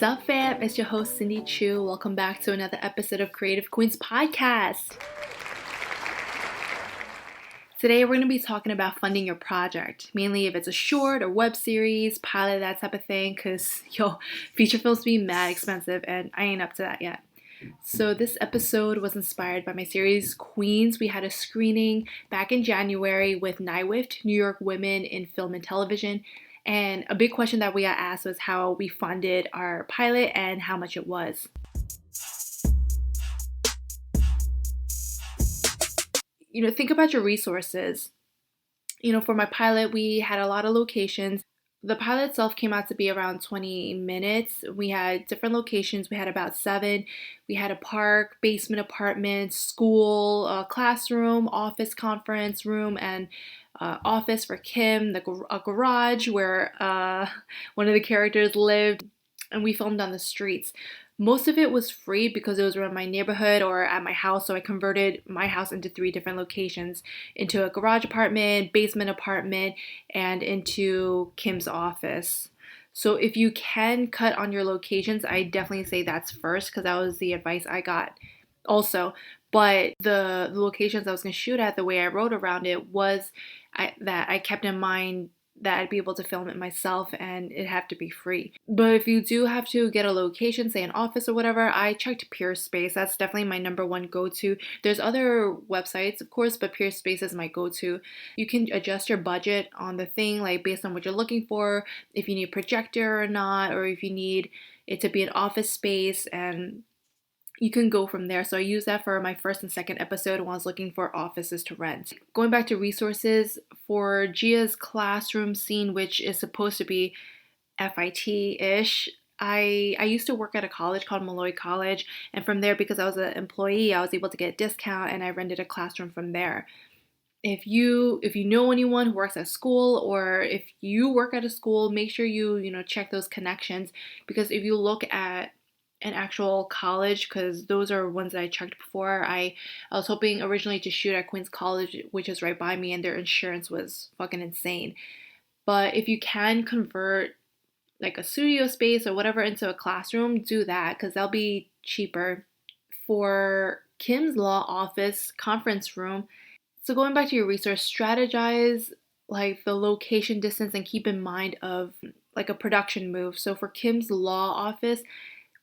What's up, fam? It's your host, Cindy Chu. Welcome back to another episode of Creative Queens Podcast. Today, we're going to be talking about funding your project, mainly if it's a short or web series, pilot, that type of thing, because, feature films be mad expensive, and I ain't up to that yet. So this episode was inspired by my series Queens. We had a screening back in January with NYWIFT, New York Women in Film and Television. And a big question that we got asked was how we funded our pilot and how much it was. Think about your resources. For my pilot, we had a lot of locations. The pilot itself came out to be around 20 minutes. We had different locations. We had about 7. We had a park, basement apartment, school, classroom, office conference room, and office for Kim, a garage where one of the characters lived, and we filmed on the streets. Most of it was free because it was around my neighborhood or at my house, so I converted my house into 3 different locations, into a garage apartment, basement apartment, and into Kim's office. So if you can cut on your locations, I definitely say that's first because that was the advice I got also. But the locations I was going to shoot at, the way I wrote around it was that I kept in mind that I'd be able to film it myself and it'd have to be free. But if you do have to get a location, say an office or whatever, I checked Peerspace. That's definitely my number one go-to. There's other websites, of course, but Peerspace is my go-to. You can adjust your budget on the thing, like based on what you're looking for, if you need a projector or not, or if you need it to be an office space, and you can go from there. So I used that for my first and second episode when I was looking for offices to rent. Going back to resources, for Gia's classroom scene, which is supposed to be FIT-ish, I used to work at a college called Malloy College, and from there, because I was an employee, I was able to get a discount and I rented a classroom from there. If you know anyone who works at school, or if you work at a school, make sure you check those connections, because if you look at an actual college, because those are ones that I checked before. I was hoping originally to shoot at Queens College, which is right by me, and their insurance was fucking insane. But if you can convert like a studio space or whatever into a classroom, do that, because that'll be cheaper. For Kim's law office conference room, so going back to your resource, strategize like the location distance and keep in mind of like a production move. So for Kim's law office,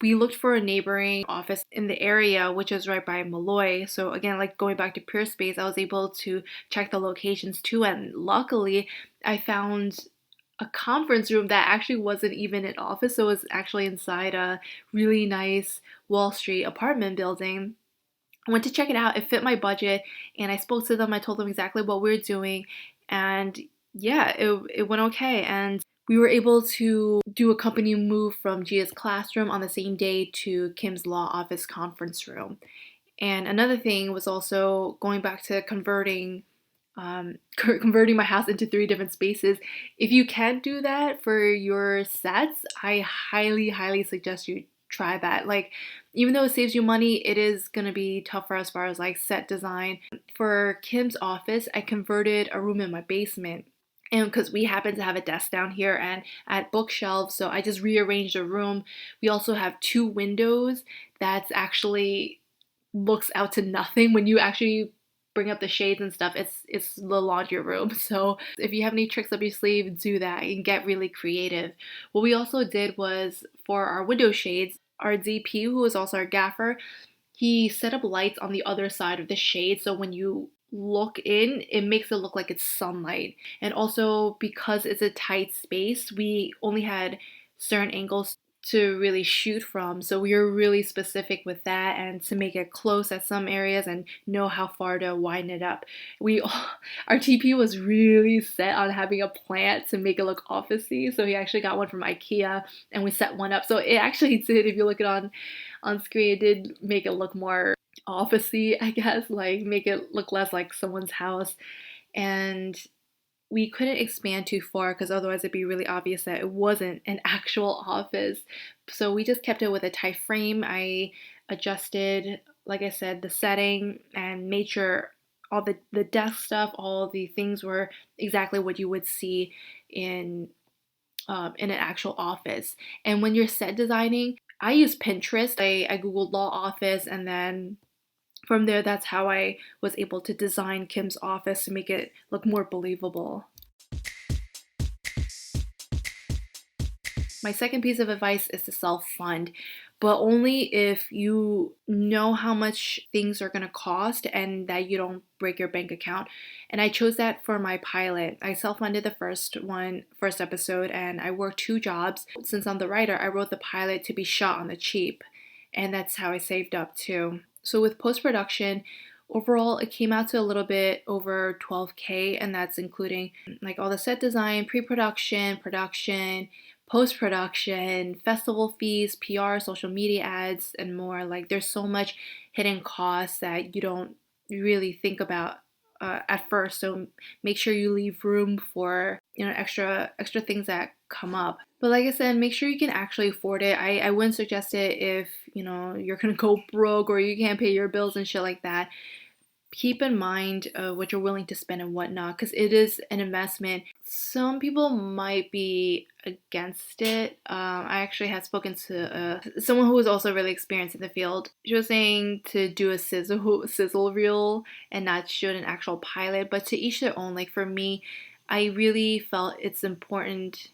we looked for a neighboring office in the area, which is right by Malloy. So again, like going back to Peerspace, I was able to check the locations too. And luckily, I found a conference room that actually wasn't even an office. So it was actually inside a really nice Wall Street apartment building. I went to check it out. It fit my budget. And I spoke to them. I told them exactly what we were doing. And yeah, it went okay. And we were able to do a company move from Gia's classroom on the same day to Kim's law office conference room. And another thing was also going back to converting my house into 3 different spaces. If you can't do that for your sets, I highly, highly suggest you try that. Like, even though it saves you money, it is going to be tougher as far as like set design. For Kim's office, I converted a room in my basement. And because we happen to have a desk down here and at bookshelves, so I just rearranged the room. We also have 2 windows that's actually looks out to nothing. When you actually bring up the shades and stuff, it's the laundry room. So if you have any tricks up your sleeve, do that and get really creative. What we also did was, for our window shades, our DP, who is also our gaffer, he set up lights on the other side of the shade, so when you look in, it makes it look like it's sunlight. And also, because it's a tight space, we only had certain angles to really shoot from, so we were really specific with that, and to make it close at some areas and know how far to widen it up. Our TP was really set on having a plant to make it look officey, so he actually got one from IKEA and we set one up. So it actually did, if you look at it on screen, it did make it look more officey, I guess, like make it look less like someone's house. And we couldn't expand too far because otherwise it'd be really obvious that it wasn't an actual office. So we just kept it with a tight frame. I adjusted, like I said, the setting and made sure all the desk stuff, all the things were exactly what you would see in in an actual office. And when you're set designing, I use Pinterest. I googled law office, and then from there, that's how I was able to design Kim's office to make it look more believable. My second piece of advice is to self-fund, but only if you know how much things are going to cost and that you don't break your bank account. And I chose that for my pilot. I self-funded the first episode, and I worked 2 jobs. Since I'm the writer, I wrote the pilot to be shot on the cheap, and that's how I saved up too. So with post-production, overall, it came out to a little bit over 12K, and that's including like all the set design, pre-production, production, post-production, festival fees, PR, social media ads, and more. Like there's so much hidden costs that you don't really think about at first. So make sure you leave room for extra things that come up. But like I said, make sure you can actually afford it. I wouldn't suggest it if you're gonna go broke or you can't pay your bills and shit like that. Keep in mind what you're willing to spend and whatnot, because it is an investment. Some people might be against it. I actually had spoken to someone who was also really experienced in the field. She was saying to do a sizzle reel and not shoot an actual pilot, but to each their own. Like for me, I really felt it's important,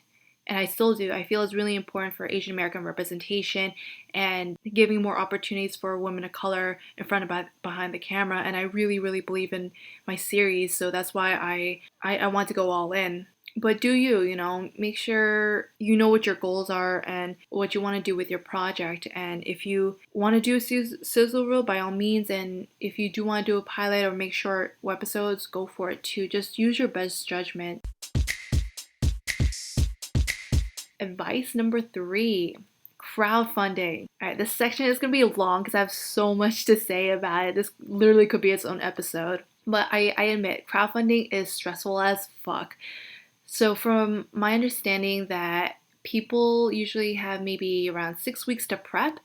and I still do. I feel it's really important for Asian American representation and giving more opportunities for women of color in front of behind the camera. And I really, really believe in my series, so that's why I want to go all in. But do make sure you know what your goals are and what you want to do with your project. And if you want to do a sizzle reel, by all means. And if you do want to do a pilot or make short webisodes, go for it too. Just use your best judgment. Advice number 3, crowdfunding. All right, this section is going to be long because I have so much to say about it. This literally could be its own episode. But I admit, crowdfunding is stressful as fuck. So from my understanding that people usually have maybe around 6 weeks to prep,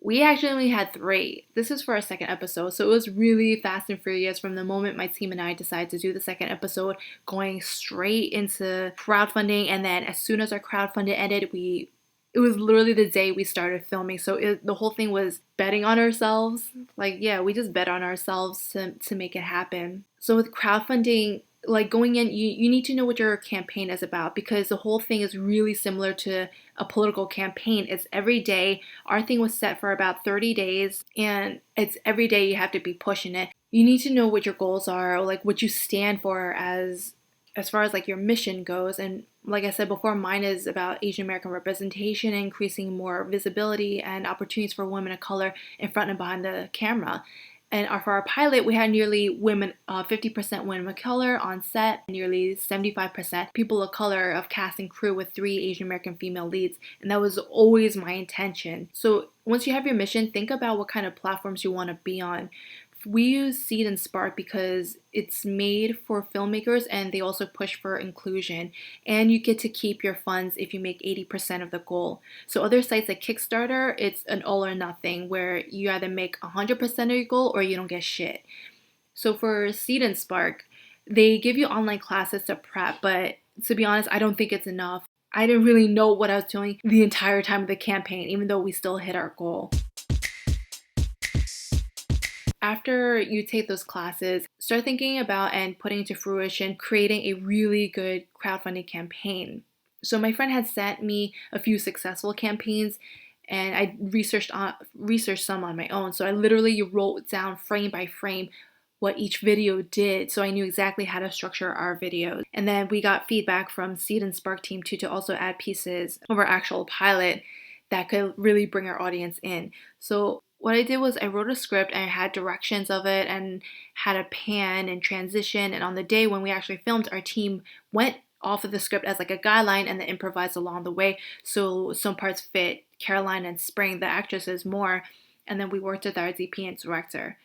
we actually only had 3. This is for our second episode, so it was really fast and furious from the moment my team and I decided to do the second episode, going straight into crowdfunding. And then as soon as our crowdfunding ended, it was literally the day we started filming. So the whole thing was betting on ourselves. Like, yeah, we just bet on ourselves to make it happen. So with crowdfunding, like going in, you need to know what your campaign is about, because the whole thing is really similar to a political campaign. It's every day. Our thing was set for about 30 days, and it's every day you have to be pushing it. You need to know what your goals are, or like what you stand for as far as like your mission goes. And like I said before, mine is about Asian American representation, increasing more visibility and opportunities for women of color in front and behind the camera. And for our pilot, we had nearly 50% women of color on set, nearly 75% people of color of cast and crew, with 3 Asian American female leads. And that was always my intention. So once you have your mission, think about what kind of platforms you want to be on. We use Seed and Spark because it's made for filmmakers, and they also push for inclusion. And you get to keep your funds if you make 80% of the goal. So other sites like Kickstarter, it's an all or nothing, where you either make 100% of your goal or you don't get shit. So for Seed and Spark, they give you online classes to prep, but to be honest, I don't think it's enough. I didn't really know what I was doing the entire time of the campaign, even though we still hit our goal. After you take those classes, start thinking about and putting into fruition creating a really good crowdfunding campaign. So my friend had sent me a few successful campaigns, and I researched some on my own. So I literally wrote down frame by frame what each video did, so I knew exactly how to structure our videos. And then we got feedback from Seed and Spark team too, to also add pieces of our actual pilot that could really bring our audience in. So what I did was I wrote a script, and I had directions of it and had a pan and transition. And on the day when we actually filmed, our team went off of the script as like a guideline and then improvised along the way. So some parts fit Caroline and Spring, the actresses, more. And then we worked with our DP and director.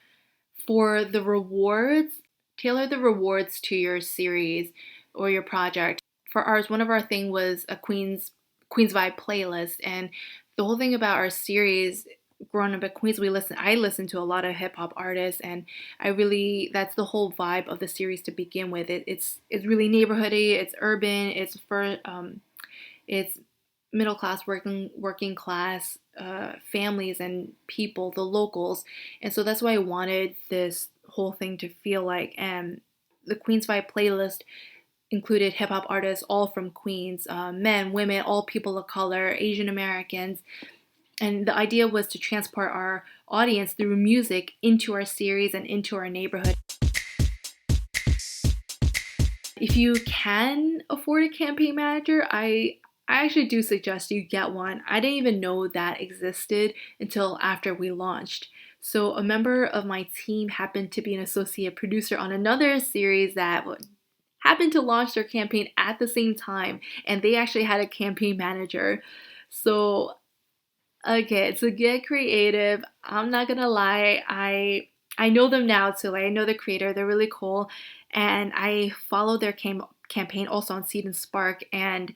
For the rewards, tailor the rewards to your series or your project. For ours, one of our thing was a Queens Vibe playlist. And the whole thing about our series, growing up at Queens, I listen to a lot of hip hop artists, and that's the whole vibe of the series to begin with. It's really neighborhoody, it's urban, It's middle class, working class families and people, the locals. And so that's why I wanted this whole thing to feel like. And the Queens Vibe playlist included hip hop artists all from Queens, men, women, all people of color, Asian Americans. And the idea was to transport our audience through music into our series and into our neighborhood. If you can afford a campaign manager, I actually do suggest you get one. I didn't even know that existed until after we launched. So a member of my team happened to be an associate producer on another series that happened to launch their campaign at the same time, and they actually had a campaign manager. So okay, to get creative, I'm not gonna lie, I know them now too. Like I know the creator, they're really cool, and I follow their campaign also on Seed and Spark. And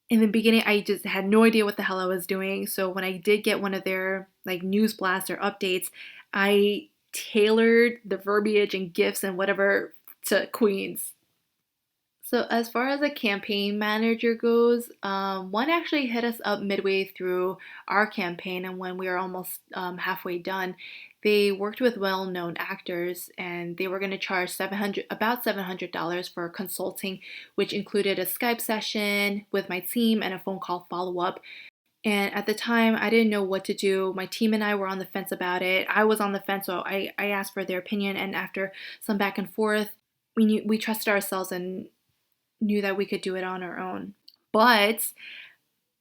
in the beginning, I just had no idea what the hell I was doing. So when I did get one of their like news blasts or updates, I tailored the verbiage and gifs and whatever to Queens. So as far as a campaign manager goes, one actually hit us up midway through our campaign, and when we were almost halfway done, they worked with well-known actors, and they were going to charge $700 for consulting, which included a Skype session with my team and a phone call follow-up. And at the time, I didn't know what to do. My team and I were on the fence about it. I was on the fence, so I asked for their opinion, and after some back and forth, we trusted ourselves and knew that we could do it on our own. But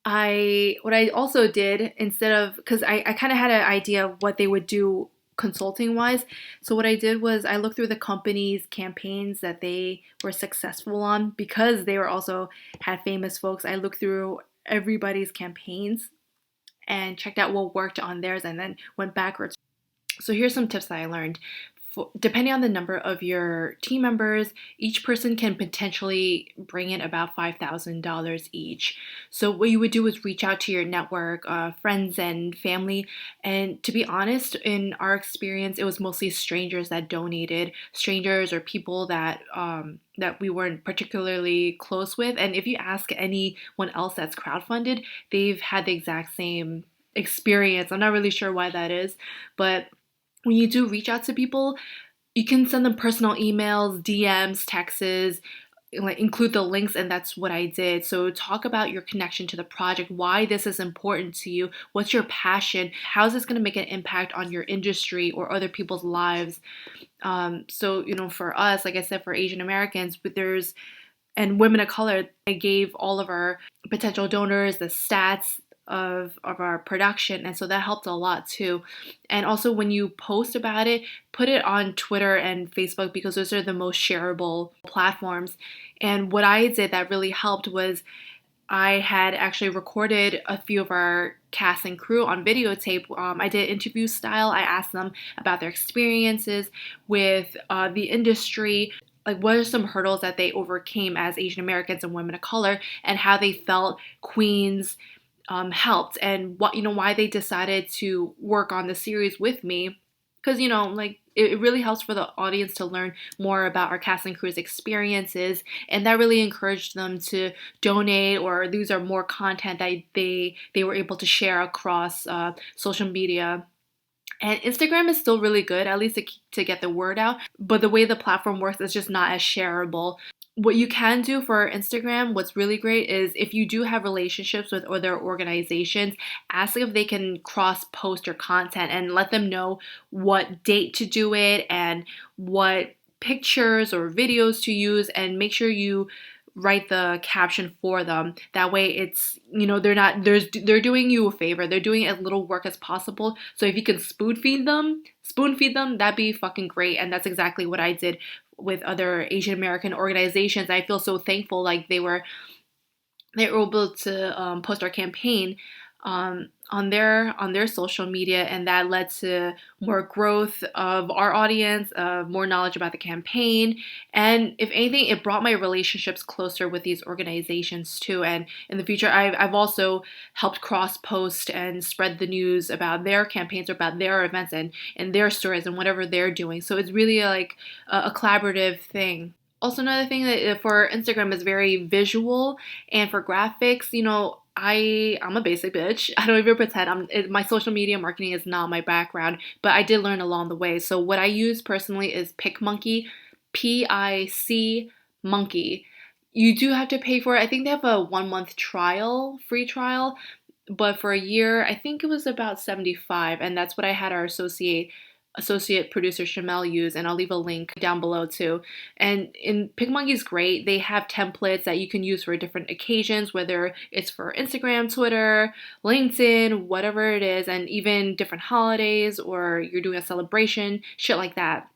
what I also did instead of, because I kind of had an idea of what they would do consulting wise. So what I did was I looked through the company's campaigns that they were successful on, because they were also had famous folks. I looked through everybody's campaigns and checked out what worked on theirs and then went backwards. So here's some tips that I learned. Depending on the number of your team members, each person can potentially bring in about $5,000 each. So what you would do is reach out to your network, friends and family. And to be honest, in our experience, it was mostly strangers that donated, strangers or people that we weren't particularly close with. And if you ask anyone else that's crowdfunded, they've had the exact same experience. I'm not really sure why that is, but when you do reach out to people, you can send them personal emails, DMs, texts, like include the links, and that's what I did. So talk about your connection to the project, why this is important to you, what's your passion, how is this going to make an impact on your industry or other people's lives. So for us, like I said, for Asian Americans, but and women of color, I gave all of our potential donors the stats of our production, and so that helped a lot too. And also when you post about it, put it on Twitter and Facebook, because those are the most shareable platforms. And what I did that really helped was I had actually recorded a few of our cast and crew on videotape. I did interview style. I asked them about their experiences with the industry, like what are some hurdles that they overcame as Asian Americans and women of color, and how they felt Queens helped, and what why they decided to work on the series with me. Because like it really helps for the audience to learn more about our cast and crew's experiences, and that really encouraged them to donate, or these are more content that they were able to share across social media. And Instagram is still really good, at least to get the word out. But the way the platform works is just not as shareable. What you can do for Instagram, what's really great is if you do have relationships with other organizations, ask if they can cross post your content and let them know what date to do it and what pictures or videos to use, and make sure you write the caption for them. That way it's, they're doing you a favor. They're doing as little work as possible. So if you can spoon feed them, that'd be fucking great. And that's exactly what I did with other Asian American organizations. I feel so thankful, like they were able to post our campaign on their social media, and that led to more growth of our audience, more knowledge about the campaign, and if anything, it brought my relationships closer with these organizations too. And in the future, I've also helped cross post and spread the news about their campaigns or about their events and their stories and whatever they're doing. So it's really like a collaborative thing. Also, another thing that for Instagram is very visual, and for graphics, I'm a basic bitch. I don't even pretend. My social media marketing is not my background, but I did learn along the way. So what I use personally is PicMonkey, PIC Monkey. You do have to pay for it. I think they have a 1 month trial, free trial, but for a year, I think it was about 75, and that's what I had our associate producer Shamel use, and I'll leave a link down below too. And in PicMonkey is great. They have templates that you can use for different occasions, whether it's for Instagram, Twitter, LinkedIn, whatever it is, and even different holidays or you're doing a celebration, shit like that.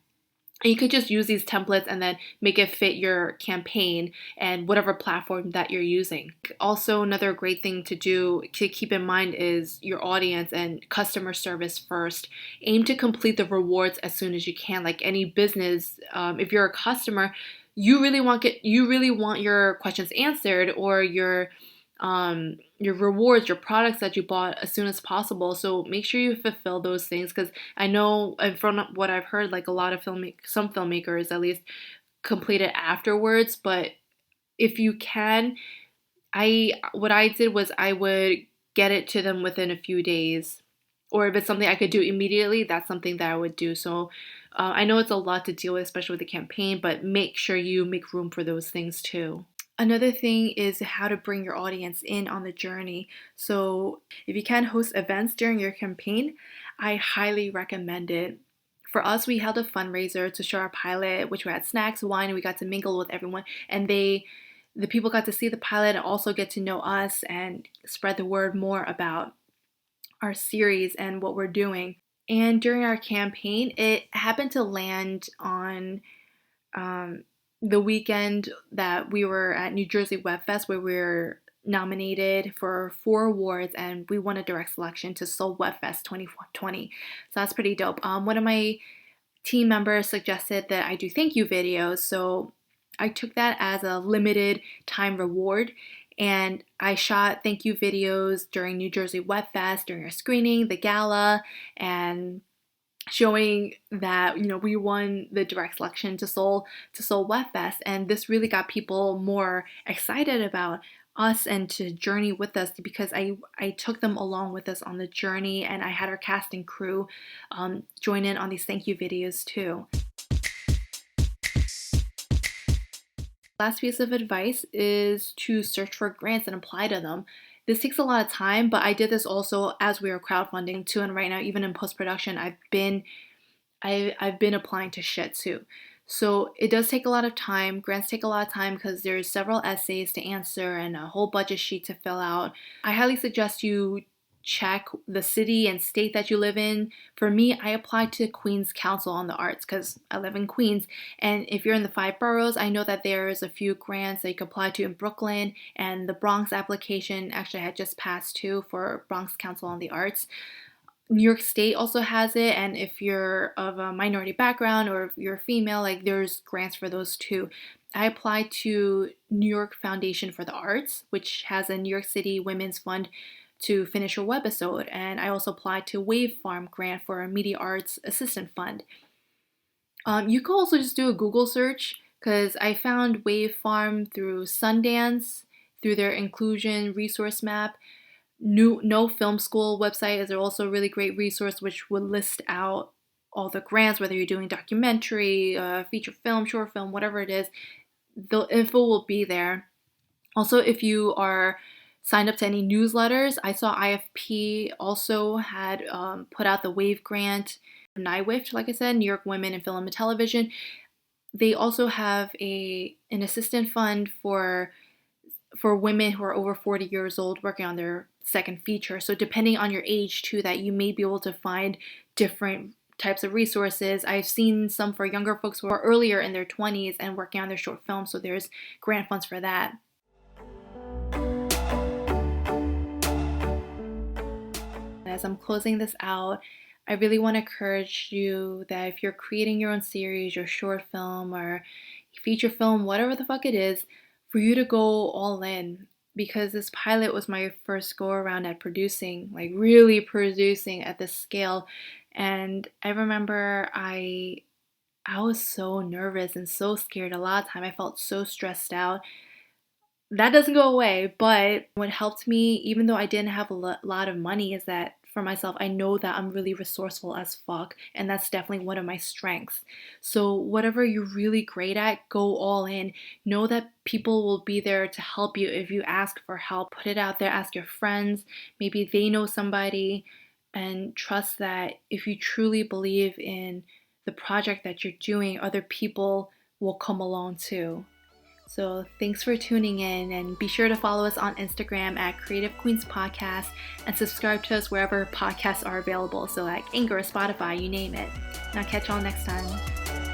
And you could just use these templates and then make it fit your campaign and whatever platform that you're using. Also, another great thing to do to keep in mind is your audience and customer service first. Aim to complete the rewards as soon as you can. Like any business, if you're a customer, you really want your questions answered, or your rewards, your products that you bought as soon as possible. So make sure you fulfill those things, because I know, and from what I've heard, like a lot of some filmmakers at least complete it afterwards. But if you can, what I did was I would get it to them within a few days, or if it's something I could do immediately, that's something that I would do. So I know it's a lot to deal with, especially with the campaign, but make sure you make room for those things too. Another thing is how to bring your audience in on the journey. So, if you can host events during your campaign, I highly recommend it. For us, we held a fundraiser to show our pilot, which we had snacks, wine, and we got to mingle with everyone. And the people got to see the pilot and also get to know us and spread the word more about our series and what we're doing. And during our campaign, it happened to land on um, the weekend that we were at New Jersey Web Fest, where we were nominated for 4 awards, and we won a direct selection to Seoul Web Fest 2020. So that's pretty dope. One of my team members suggested that I do thank you videos, so I took that as a limited time reward. And I shot thank you videos during New Jersey Web Fest, during our screening, the gala, and showing that we won the direct selection to Seoul Web Fest, and this really got people more excited about us and to journey with us, because I took them along with us on the journey, and I had our cast and crew join in on these thank you videos too. Last piece of advice is to search for grants and apply to them. This takes a lot of time, but I did this also as we were crowdfunding too, and right now, even in post-production, I've been applying to shit too. So it does take a lot of time. Grants take a lot of time because there's several essays to answer and a whole budget sheet to fill out. I highly suggest you check the city and state that you live in. For me, I applied to Queens Council on the Arts because I live in Queens. And if you're in the 5 boroughs, I know that there's a few grants that you can apply to in Brooklyn, and the Bronx application actually had just passed too for Bronx Council on the Arts. New York State also has it, and if you're of a minority background or if you're female, like there's grants for those too. I applied to New York Foundation for the Arts, which has a New York City Women's Fund to finish a webisode, and I also applied to Wave Farm grant for a Media Arts Assistant Fund. You could also just do a Google search, because I found Wave Farm through Sundance, through their inclusion resource map. No Film School website is also a really great resource, which would list out all the grants, whether you're doing documentary, feature film, short film, whatever it is. The info will be there. Also, if you are signed up to any newsletters, I saw IFP also had put out the WAVE grant. NIWIFT, like I said, New York Women in Film and Television. They also have an assistant fund for women who are over 40 years old working on their second feature. So depending on your age too, that you may be able to find different types of resources. I've seen some for younger folks who are earlier in their 20s and working on their short film, so there's grant funds for that. As I'm closing this out, I really want to encourage you that if you're creating your own series, your short film or feature film, whatever the fuck it is, for you to go all in, because this pilot was my first go around at producing, like really producing at this scale. And I remember I I was so nervous and so scared. A lot of time I felt so stressed out. That doesn't go away, but what helped me, even though I didn't have a lot of money, is that for myself, I know that I'm really resourceful as fuck, and that's definitely one of my strengths. So, whatever you're really great at, go all in. Know that people will be there to help you if you ask for help. Put it out there, ask your friends, maybe they know somebody, and trust that if you truly believe in the project that you're doing, other people will come along too. So thanks for tuning in, and be sure to follow us on Instagram at Creative Queens Podcast and subscribe to us wherever podcasts are available. So like Anchor, Spotify, you name it. And I'll catch y'all next time.